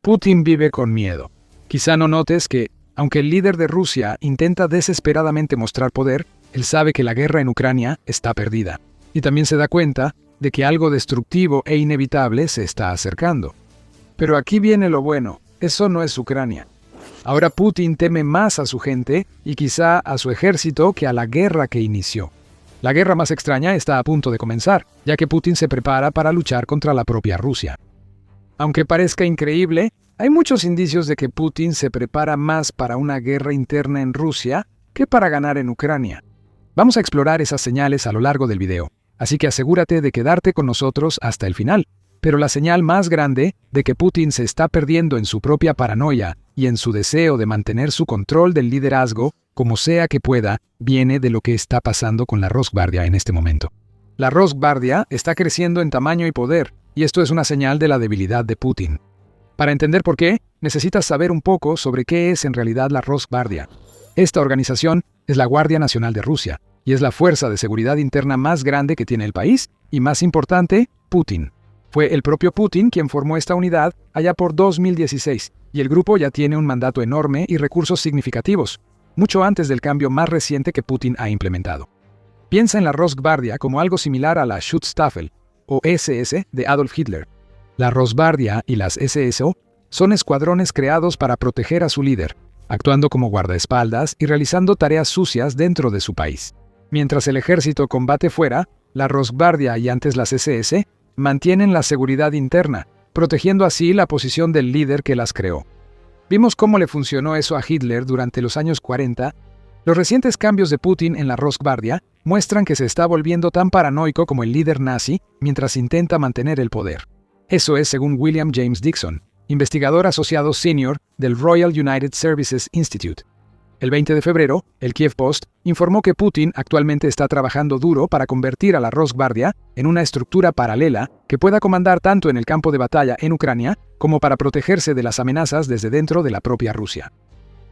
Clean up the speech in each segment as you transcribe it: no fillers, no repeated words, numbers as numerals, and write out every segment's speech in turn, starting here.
Putin vive con miedo. Quizá no notes que, aunque el líder de Rusia intenta desesperadamente mostrar poder, él sabe que la guerra en Ucrania está perdida. Y también se da cuenta de que algo destructivo e inevitable se está acercando. Pero aquí viene lo bueno, eso no es Ucrania. Ahora Putin teme más a su gente y quizá a su ejército que a la guerra que inició. La guerra más extraña está a punto de comenzar, ya que Putin se prepara para luchar contra la propia Rusia. Aunque parezca increíble, hay muchos indicios de que Putin se prepara más para una guerra interna en Rusia que para ganar en Ucrania. Vamos a explorar esas señales a lo largo del video, así que asegúrate de quedarte con nosotros hasta el final. Pero la señal más grande de que Putin se está perdiendo en su propia paranoia y en su deseo de mantener su control del liderazgo, como sea que pueda, viene de lo que está pasando con la Rosgvardia en este momento. La Rosgvardia está creciendo en tamaño y poder, y esto es una señal de la debilidad de Putin. Para entender por qué, necesitas saber un poco sobre qué es en realidad la Rosgvardia. Esta organización es la Guardia Nacional de Rusia, y es la fuerza de seguridad interna más grande que tiene el país, y más importante, Putin. Fue el propio Putin quien formó esta unidad allá por 2016, y el grupo ya tiene un mandato enorme y recursos significativos, mucho antes del cambio más reciente que Putin ha implementado. Piensa en la Rosgvardia como algo similar a la Schutzstaffel, o SS, de Adolf Hitler. La Rosgvardia y las SSO son escuadrones creados para proteger a su líder, actuando como guardaespaldas y realizando tareas sucias dentro de su país. Mientras el ejército combate fuera, la Rosgvardia y antes las SS mantienen la seguridad interna, protegiendo así la posición del líder que las creó. Vimos cómo le funcionó eso a Hitler durante los años 40. Los recientes cambios de Putin en la Rosgvardia muestran que se está volviendo tan paranoico como el líder nazi mientras intenta mantener el poder. Eso es según William James Dixon, investigador asociado senior del Royal United Services Institute. El 20 de febrero, el Kiev Post informó que Putin actualmente está trabajando duro para convertir a la Rosgvardia en una estructura paralela que pueda comandar tanto en el campo de batalla en Ucrania como para protegerse de las amenazas desde dentro de la propia Rusia.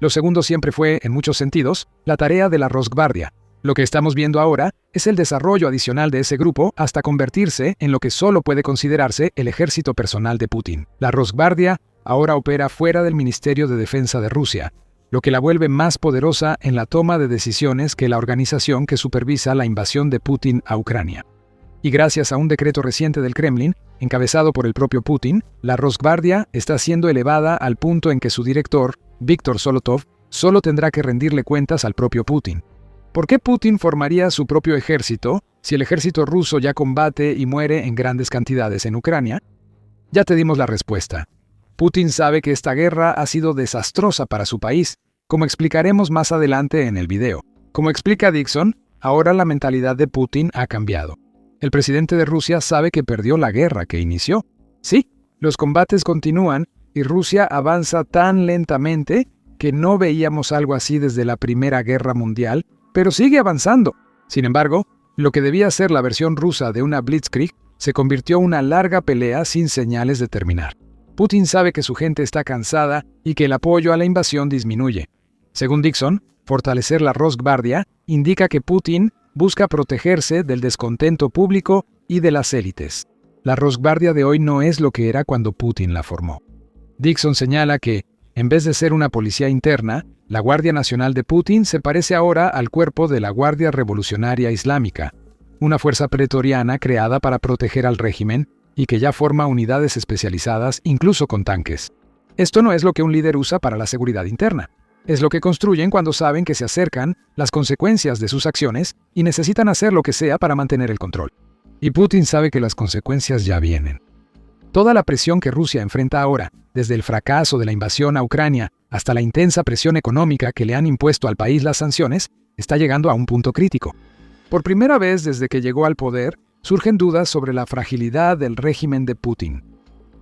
Lo segundo siempre fue, en muchos sentidos, la tarea de la Rosgvardia. Lo que estamos viendo ahora es el desarrollo adicional de ese grupo hasta convertirse en lo que solo puede considerarse el ejército personal de Putin. La Rosgvardia ahora opera fuera del Ministerio de Defensa de Rusia, lo que la vuelve más poderosa en la toma de decisiones que la organización que supervisa la invasión de Putin a Ucrania. Y gracias a un decreto reciente del Kremlin, encabezado por el propio Putin, la Rosgvardia está siendo elevada al punto en que su director, Viktor Zolotov, solo tendrá que rendirle cuentas al propio Putin. ¿Por qué Putin formaría su propio ejército si el ejército ruso ya combate y muere en grandes cantidades en Ucrania? Ya te dimos la respuesta. Putin sabe que esta guerra ha sido desastrosa para su país, como explicaremos más adelante en el video. Como explica Dixon, ahora la mentalidad de Putin ha cambiado. El presidente de Rusia sabe que perdió la guerra que inició. Sí, los combates continúan y Rusia avanza tan lentamente que no veíamos algo así desde la Primera Guerra Mundial, pero sigue avanzando. Sin embargo, lo que debía ser la versión rusa de una blitzkrieg se convirtió en una larga pelea sin señales de terminar. Putin sabe que su gente está cansada y que el apoyo a la invasión disminuye. Según Dixon, fortalecer la Rosgvardia indica que Putin busca protegerse del descontento público y de las élites. La Rosgvardia de hoy no es lo que era cuando Putin la formó. Dixon señala que, en vez de ser una policía interna, la Guardia Nacional de Putin se parece ahora al cuerpo de la Guardia Revolucionaria Islámica, una fuerza pretoriana creada para proteger al régimen y que ya forma unidades especializadas incluso con tanques. Esto no es lo que un líder usa para la seguridad interna. Es lo que construyen cuando saben que se acercan las consecuencias de sus acciones y necesitan hacer lo que sea para mantener el control. Y Putin sabe que las consecuencias ya vienen. Toda la presión que Rusia enfrenta ahora, desde el fracaso de la invasión a Ucrania hasta la intensa presión económica que le han impuesto al país las sanciones, está llegando a un punto crítico. Por primera vez desde que llegó al poder, surgen dudas sobre la fragilidad del régimen de Putin.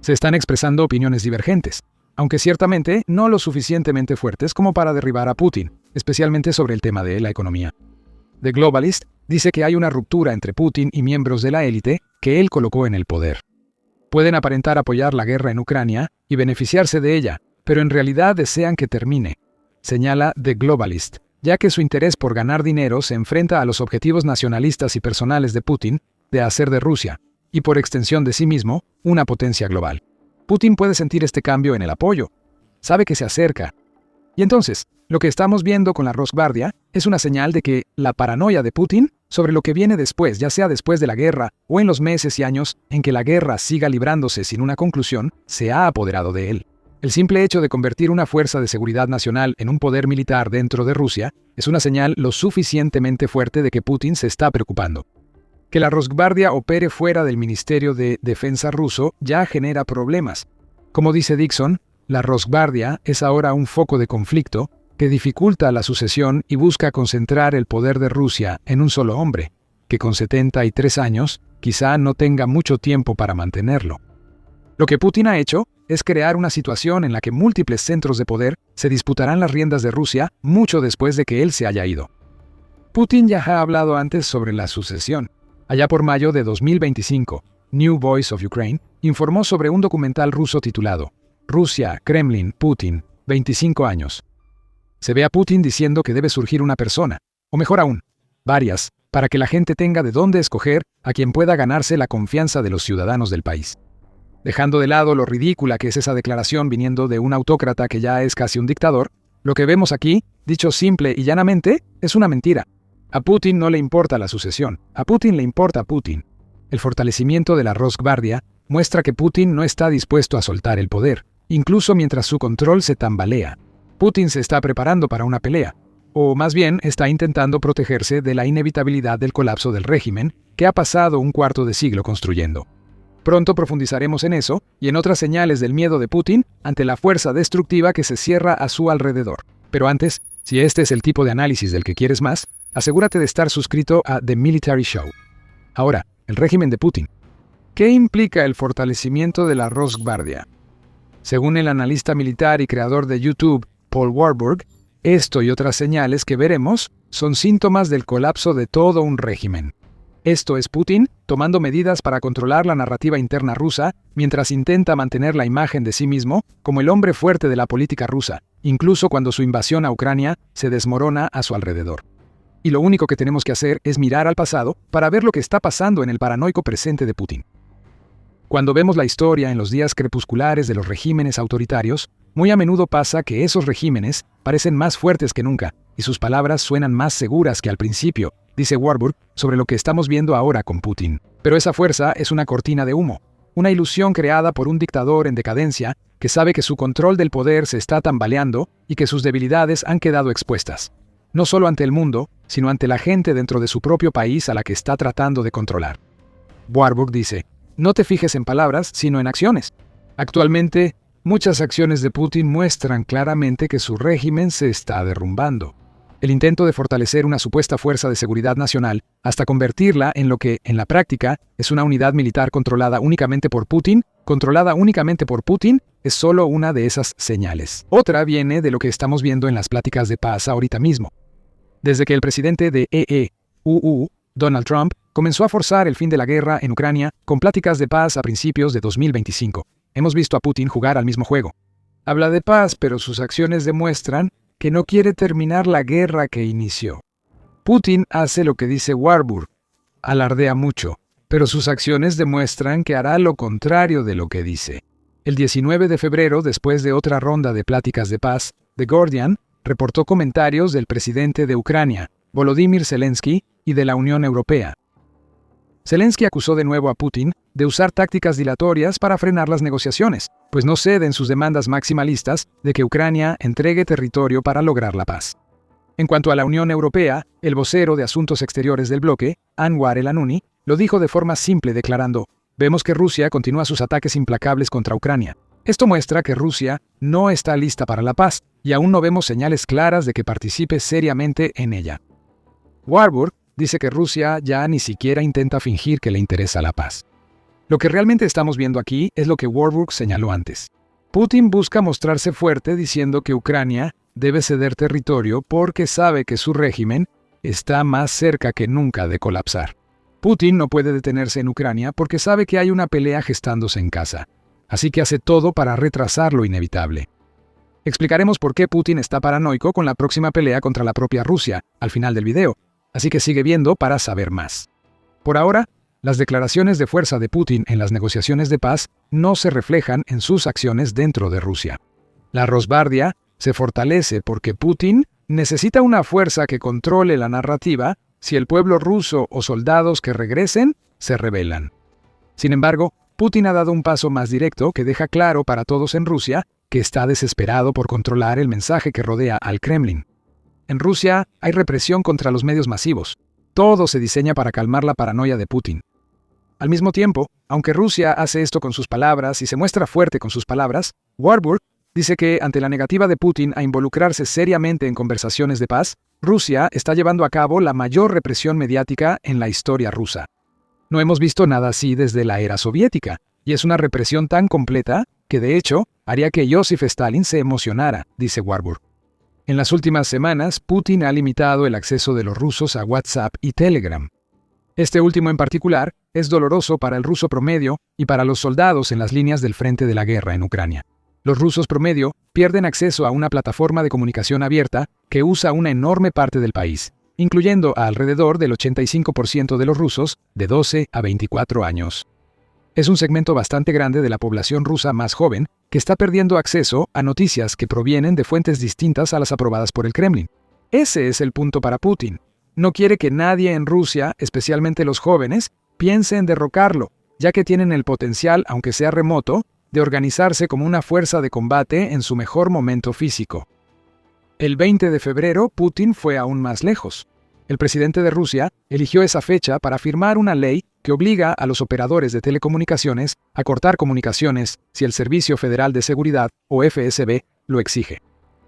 Se están expresando opiniones divergentes, aunque ciertamente no lo suficientemente fuertes como para derribar a Putin, especialmente sobre el tema de la economía. The Globalist dice que hay una ruptura entre Putin y miembros de la élite que él colocó en el poder. Pueden aparentar apoyar la guerra en Ucrania y beneficiarse de ella, pero en realidad desean que termine, señala The Globalist, ya que su interés por ganar dinero se enfrenta a los objetivos nacionalistas y personales de Putin de hacer de Rusia, y por extensión de sí mismo, una potencia global. Putin puede sentir este cambio en el apoyo. Sabe que se acerca. Y entonces, lo que estamos viendo con la Rosgvardia es una señal de que la paranoia de Putin sobre lo que viene después, ya sea después de la guerra o en los meses y años en que la guerra siga librándose sin una conclusión, se ha apoderado de él. El simple hecho de convertir una fuerza de seguridad nacional en un poder militar dentro de Rusia es una señal lo suficientemente fuerte de que Putin se está preocupando. Que la Rosgvardia opere fuera del Ministerio de Defensa ruso ya genera problemas. Como dice Dixon, la Rosgvardia es ahora un foco de conflicto que dificulta la sucesión y busca concentrar el poder de Rusia en un solo hombre, que con 73 años quizá no tenga mucho tiempo para mantenerlo. Lo que Putin ha hecho es crear una situación en la que múltiples centros de poder se disputarán las riendas de Rusia mucho después de que él se haya ido. Putin ya ha hablado antes sobre la sucesión. Allá por mayo de 2025, New Voice of Ukraine informó sobre un documental ruso titulado Rusia, Kremlin, Putin, 25 años. Se ve a Putin diciendo que debe surgir una persona, o mejor aún, varias, para que la gente tenga de dónde escoger a quien pueda ganarse la confianza de los ciudadanos del país. Dejando de lado lo ridícula que es esa declaración viniendo de un autócrata que ya es casi un dictador, lo que vemos aquí, dicho simple y llanamente, es una mentira. A Putin no le importa la sucesión, a Putin le importa Putin. El fortalecimiento de la Rosgvardia muestra que Putin no está dispuesto a soltar el poder, incluso mientras su control se tambalea. Putin se está preparando para una pelea, o más bien está intentando protegerse de la inevitabilidad del colapso del régimen que ha pasado un cuarto de siglo construyendo. Pronto profundizaremos en eso y en otras señales del miedo de Putin ante la fuerza destructiva que se cierra a su alrededor. Pero antes, si este es el tipo de análisis del que quieres más, asegúrate de estar suscrito a The Military Show. Ahora, el régimen de Putin. ¿Qué implica el fortalecimiento de la Rosgvardia? Según el analista militar y creador de YouTube, Paul Warburg, esto y otras señales que veremos son síntomas del colapso de todo un régimen. Esto es Putin tomando medidas para controlar la narrativa interna rusa mientras intenta mantener la imagen de sí mismo como el hombre fuerte de la política rusa, incluso cuando su invasión a Ucrania se desmorona a su alrededor. Y lo único que tenemos que hacer es mirar al pasado para ver lo que está pasando en el paranoico presente de Putin. Cuando vemos la historia en los días crepusculares de los regímenes autoritarios, muy a menudo pasa que esos regímenes parecen más fuertes que nunca y sus palabras suenan más seguras que al principio, dice Warburg sobre lo que estamos viendo ahora con Putin. Pero esa fuerza es una cortina de humo, una ilusión creada por un dictador en decadencia que sabe que su control del poder se está tambaleando y que sus debilidades han quedado expuestas, no solo ante el mundo, sino ante la gente dentro de su propio país a la que está tratando de controlar. Warburg dice, no te fijes en palabras, sino en acciones. Actualmente, muchas acciones de Putin muestran claramente que su régimen se está derrumbando. El intento de fortalecer una supuesta fuerza de seguridad nacional hasta convertirla en lo que, en la práctica, es una unidad militar controlada únicamente por Putin, es solo una de esas señales. Otra viene de lo que estamos viendo en las pláticas de paz ahorita mismo. Desde que el presidente de EU, Donald Trump, comenzó a forzar el fin de la guerra en Ucrania con pláticas de paz a principios de 2025, hemos visto a Putin jugar al mismo juego. Habla de paz, pero sus acciones demuestran que no quiere terminar la guerra que inició. Putin hace lo que dice Warburg, alardea mucho, pero sus acciones demuestran que hará lo contrario de lo que dice. El 19 de febrero, después de otra ronda de pláticas de paz, The Guardian reportó comentarios del presidente de Ucrania, Volodymyr Zelensky, y de la Unión Europea. Zelensky acusó de nuevo a Putin de usar tácticas dilatorias para frenar las negociaciones, pues no cede en sus demandas maximalistas de que Ucrania entregue territorio para lograr la paz. En cuanto a la Unión Europea, el vocero de Asuntos Exteriores del bloque, Anwar el-Anouni, lo dijo de forma simple declarando, vemos que Rusia continúa sus ataques implacables contra Ucrania. Esto muestra que Rusia no está lista para la paz y aún no vemos señales claras de que participe seriamente en ella. Warburg dice que Rusia ya ni siquiera intenta fingir que le interesa la paz. Lo que realmente estamos viendo aquí es lo que Warburg señaló antes. Putin busca mostrarse fuerte diciendo que Ucrania debe ceder territorio porque sabe que su régimen está más cerca que nunca de colapsar. Putin no puede detenerse en Ucrania porque sabe que hay una pelea gestándose en casa, así que hace todo para retrasar lo inevitable. Explicaremos por qué Putin está paranoico con la próxima pelea contra la propia Rusia al final del video, así que sigue viendo para saber más. Por ahora, las declaraciones de fuerza de Putin en las negociaciones de paz no se reflejan en sus acciones dentro de Rusia. La Rosbardia se fortalece porque Putin necesita una fuerza que controle la narrativa si el pueblo ruso o soldados que regresen se rebelan. Sin embargo, Putin ha dado un paso más directo que deja claro para todos en Rusia que está desesperado por controlar el mensaje que rodea al Kremlin. En Rusia hay represión contra los medios masivos. Todo se diseña para calmar la paranoia de Putin. Al mismo tiempo, aunque Rusia hace esto con sus palabras y se muestra fuerte con sus palabras, Warburg dice que, ante la negativa de Putin a involucrarse seriamente en conversaciones de paz, Rusia está llevando a cabo la mayor represión mediática en la historia rusa. No hemos visto nada así desde la era soviética, y es una represión tan completa que, de hecho, haría que Joseph Stalin se emocionara, dice Warburg. En las últimas semanas, Putin ha limitado el acceso de los rusos a WhatsApp y Telegram. Este último en particular es doloroso para el ruso promedio y para los soldados en las líneas del frente de la guerra en Ucrania. Los rusos promedio pierden acceso a una plataforma de comunicación abierta que usa una enorme parte del país, incluyendo a alrededor del 85% de los rusos de 12 a 24 años. Es un segmento bastante grande de la población rusa más joven que está perdiendo acceso a noticias que provienen de fuentes distintas a las aprobadas por el Kremlin. Ese es el punto para Putin. No quiere que nadie en Rusia, especialmente los jóvenes, piense en derrocarlo, ya que tienen el potencial, aunque sea remoto, de organizarse como una fuerza de combate en su mejor momento físico. El 20 de febrero, Putin fue aún más lejos. El presidente de Rusia eligió esa fecha para firmar una ley que obliga a los operadores de telecomunicaciones a cortar comunicaciones si el Servicio Federal de Seguridad, o FSB, lo exige.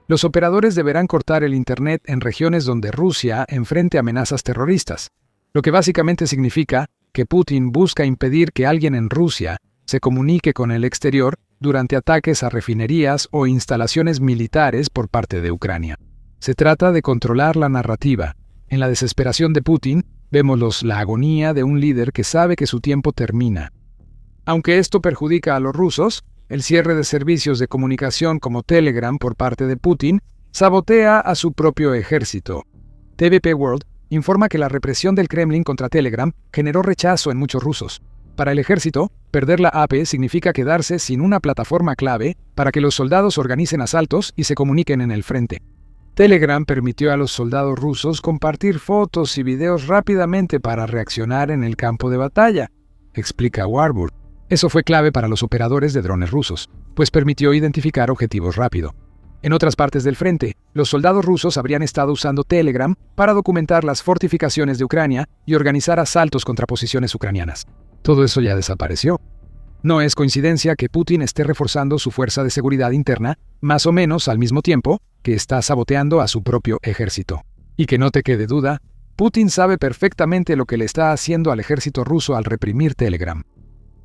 Los operadores deberán cortar el Internet en regiones donde Rusia enfrente amenazas terroristas, lo que básicamente significa que Putin busca impedir que alguien en Rusia se comunique con el exterior durante ataques a refinerías o instalaciones militares por parte de Ucrania. Se trata de controlar la narrativa. En la desesperación de Putin, vemos la agonía de un líder que sabe que su tiempo termina. Aunque esto perjudica a los rusos, el cierre de servicios de comunicación como Telegram por parte de Putin sabotea a su propio ejército. TVP World informa que la represión del Kremlin contra Telegram generó rechazo en muchos rusos. Para el ejército, perder la AP significa quedarse sin una plataforma clave para que los soldados organicen asaltos y se comuniquen en el frente. Telegram permitió a los soldados rusos compartir fotos y videos rápidamente para reaccionar en el campo de batalla, explica Warburg. Eso fue clave para los operadores de drones rusos, pues permitió identificar objetivos rápido. En otras partes del frente, los soldados rusos habrían estado usando Telegram para documentar las fortificaciones de Ucrania y organizar asaltos contra posiciones ucranianas. Todo eso ya desapareció. No es coincidencia que Putin esté reforzando su fuerza de seguridad interna, más o menos al mismo tiempo que está saboteando a su propio ejército. Y que no te quede duda, Putin sabe perfectamente lo que le está haciendo al ejército ruso al reprimir Telegram.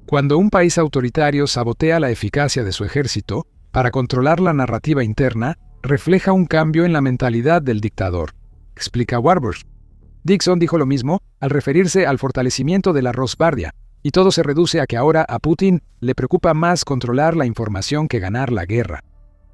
Cuando un país autoritario sabotea la eficacia de su ejército para controlar la narrativa interna, refleja un cambio en la mentalidad del dictador, explica Warburg. Dixon dijo lo mismo al referirse al fortalecimiento de la Rosbardia, y todo se reduce a que ahora a Putin le preocupa más controlar la información que ganar la guerra.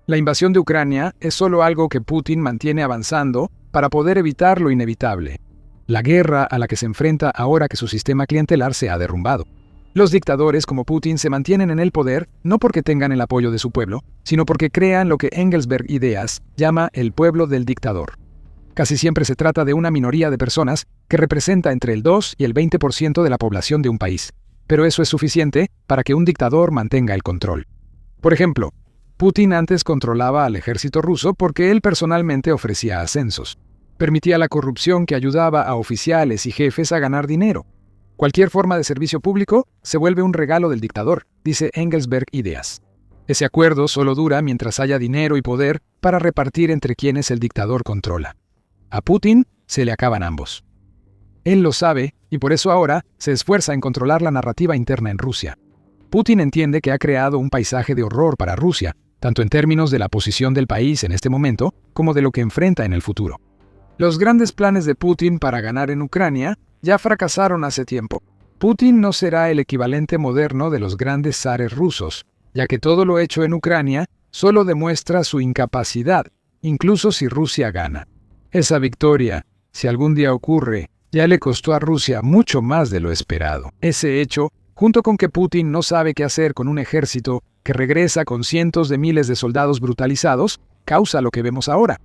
La invasión de Ucrania es solo algo que Putin mantiene avanzando para poder evitar lo inevitable, la guerra a la que se enfrenta ahora que su sistema clientelar se ha derrumbado. Los dictadores como Putin se mantienen en el poder no porque tengan el apoyo de su pueblo, sino porque crean lo que Engelsberg Ideas llama el pueblo del dictador. Casi siempre se trata de una minoría de personas que representa entre el 2 y el 20% de la población de un país, pero eso es suficiente para que un dictador mantenga el control. Por ejemplo, Putin antes controlaba al ejército ruso porque él personalmente ofrecía ascensos. Permitía la corrupción que ayudaba a oficiales y jefes a ganar dinero. Cualquier forma de servicio público se vuelve un regalo del dictador, dice Engelsberg Ideas. Ese acuerdo solo dura mientras haya dinero y poder para repartir entre quienes el dictador controla. A Putin se le acaban ambos. Él lo sabe y por eso ahora se esfuerza en controlar la narrativa interna en Rusia. Putin entiende que ha creado un paisaje de horror para Rusia, tanto en términos de la posición del país en este momento como de lo que enfrenta en el futuro. Los grandes planes de Putin para ganar en Ucrania ya fracasaron hace tiempo. Putin no será el equivalente moderno de los grandes zares rusos, ya que todo lo hecho en Ucrania solo demuestra su incapacidad, incluso si Rusia gana. Esa victoria, si algún día ocurre, ya le costó a Rusia mucho más de lo esperado. Ese hecho, junto con que Putin no sabe qué hacer con un ejército que regresa con cientos de miles de soldados brutalizados, causa lo que vemos ahora.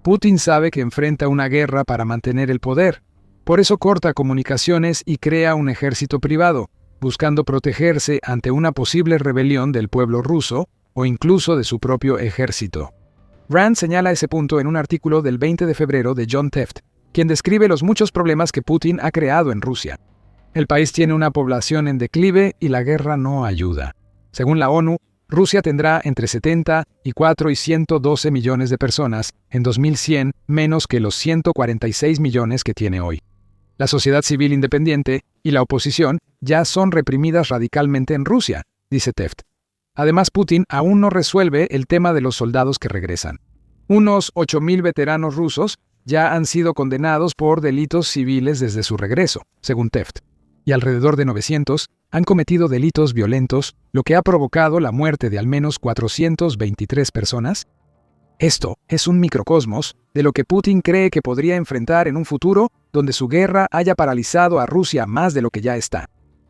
Putin sabe que enfrenta una guerra para mantener el poder. Por eso corta comunicaciones y crea un ejército privado, buscando protegerse ante una posible rebelión del pueblo ruso o incluso de su propio ejército. Rand señala ese punto en un artículo del 20 de febrero de John Tefft, quien describe los muchos problemas que Putin ha creado en Rusia. El país tiene una población en declive y la guerra no ayuda. Según la ONU, Rusia tendrá entre 74 y 112 millones de personas en 2100, menos que los 146 millones que tiene hoy. La sociedad civil independiente y la oposición ya son reprimidas radicalmente en Rusia, dice Tefft. Además, Putin aún no resuelve el tema de los soldados que regresan. Unos 8.000 veteranos rusos ya han sido condenados por delitos civiles desde su regreso, según Tefft, y alrededor de 900 han cometido delitos violentos, lo que ha provocado la muerte de al menos 423 personas. Esto es un microcosmos de lo que Putin cree que podría enfrentar en un futuro donde su guerra haya paralizado a Rusia más de lo que ya está.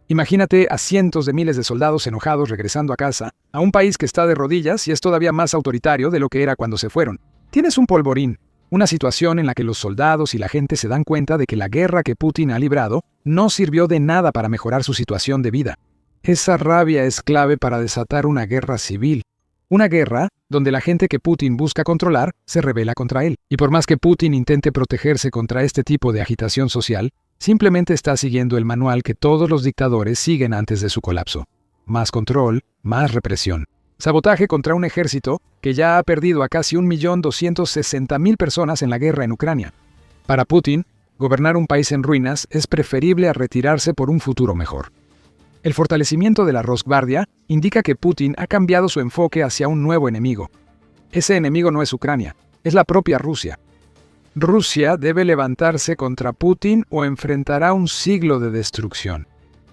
Imagínate a cientos de miles de soldados enojados regresando a casa, a un país que está de rodillas y es todavía más autoritario de lo que era cuando se fueron. Tienes un polvorín, una situación en la que los soldados y la gente se dan cuenta de que la guerra que Putin ha librado no sirvió de nada para mejorar su situación de vida. Esa rabia es clave para desatar una guerra civil. Una guerra donde la gente que Putin busca controlar se rebela contra él. Y por más que Putin intente protegerse contra este tipo de agitación social, simplemente está siguiendo el manual que todos los dictadores siguen antes de su colapso. Más control, más represión. Sabotaje contra un ejército que ya ha perdido a casi 1.260.000 personas en la guerra en Ucrania. Para Putin, gobernar un país en ruinas es preferible a retirarse por un futuro mejor. El fortalecimiento de la Rosgvardia indica que Putin ha cambiado su enfoque hacia un nuevo enemigo. Ese enemigo no es Ucrania, es la propia Rusia. Rusia debe levantarse contra Putin o enfrentará un siglo de destrucción.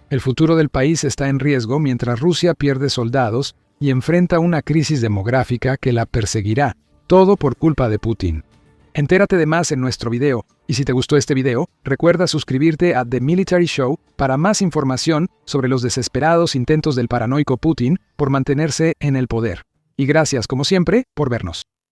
El futuro del país está en riesgo mientras Rusia pierde soldados y enfrenta una crisis demográfica que la perseguirá, todo por culpa de Putin. Entérate de más en nuestro video, y si te gustó este video, recuerda suscribirte a The Military Show para más información sobre los desesperados intentos del paranoico Putin por mantenerse en el poder. Y gracias, como siempre, por vernos.